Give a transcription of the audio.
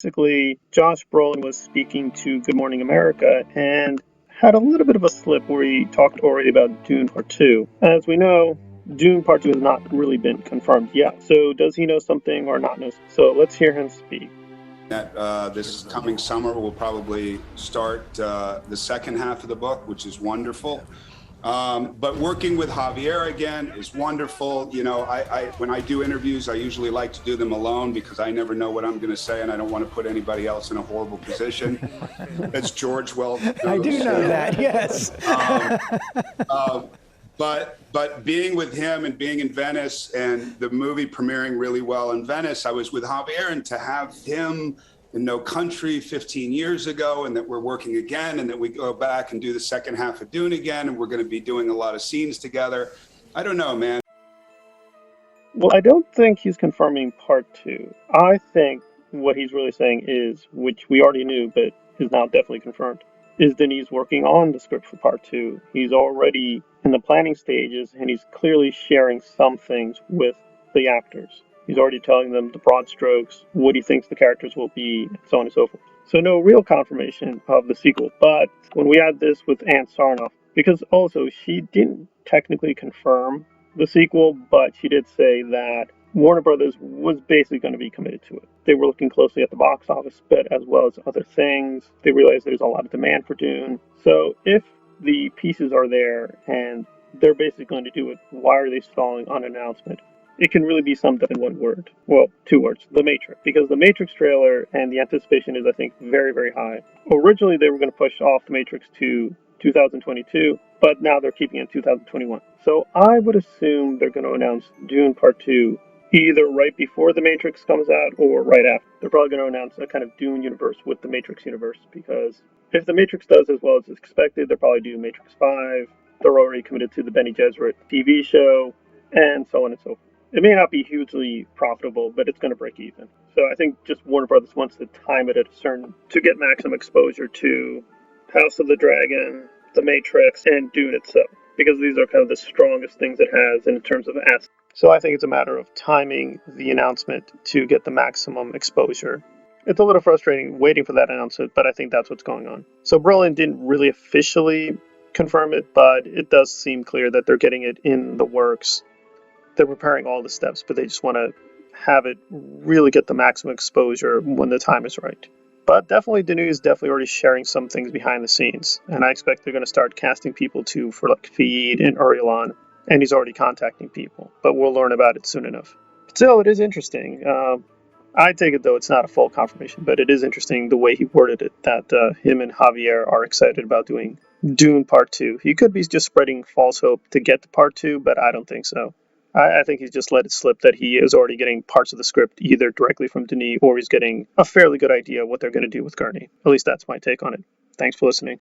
Basically, Josh Brolin was speaking to Good Morning America and had a little bit of a slip where he talked already about Dune Part 2. As we know, Dune Part 2 has not really been confirmed yet. So does he know something or not know? So let's hear him speak. That this coming summer we'll probably start the second half of the book, which is wonderful. But working with Javier again is wonderful. You know, when I do interviews, I usually like to do them alone because I never know what I'm going to say, and I don't want to put anybody else in a horrible position. As George well knows. I do know that, yes. But being with him and being in Venice and the movie premiering really well in Venice, I was with Javier, and to have him in No Country 15 years ago, and that we're working again, and that we go back and do the second half of Dune again, and we're going to be doing a lot of scenes together. I don't know, man. Well, I don't think he's confirming Part 2. I think what he's really saying is, which we already knew, but is now definitely confirmed, is Denis working on the script for Part 2. He's already in the planning stages, and he's clearly sharing some things with the actors. He's already telling them the broad strokes, what he thinks the characters will be, and so on and so forth. So no real confirmation of the sequel, but when we add this with Ann Sarnoff, because also she didn't technically confirm the sequel, but she did say that Warner Brothers was basically going to be committed to it. They were looking closely at the box office, but as well as other things. They realized there's a lot of demand for Dune. So if the pieces are there and they're basically going to do it, why are they stalling on an announcement? It can really be summed up in one word. Well, two words. The Matrix. Because the Matrix trailer and the anticipation is, I think, very, very high. Originally, they were going to push off the Matrix to 2022, but now they're keeping it in 2021. So I would assume they're going to announce Dune Part 2 either right before The Matrix comes out or right after. They're probably going to announce a kind of Dune universe with the Matrix universe, because if The Matrix does as well as expected, they'll probably do Matrix 5. They're already committed to the Bene Gesserit TV show, and so on and so forth. It may not be hugely profitable, but it's going to break even. So I think just Warner Brothers wants to time it at a certain to get maximum exposure to House of the Dragon, The Matrix, and Dune itself, because these are kind of the strongest things it has in terms of assets. So I think it's a matter of timing the announcement to get the maximum exposure. It's a little frustrating waiting for that announcement, but I think that's what's going on. So Brolin didn't really officially confirm it, but it does seem clear that they're getting it in the works. They're preparing all the steps, but they just want to have it really get the maximum exposure when the time is right. But definitely Denis is definitely already sharing some things behind the scenes, and I expect they're going to start casting people too for like Feed and Urilan, and he's already contacting people, but we'll learn about it soon enough. Still, it is interesting. I take it though it's not a full confirmation, but it is interesting the way he worded it, that him and Javier are excited about doing Dune Part 2. He could be just spreading false hope to get to Part 2, but I don't think so. I think he's just let it slip that he is already getting parts of the script either directly from Denis or he's getting a fairly good idea of what they're going to do with Gurney. At least that's my take on it. Thanks for listening.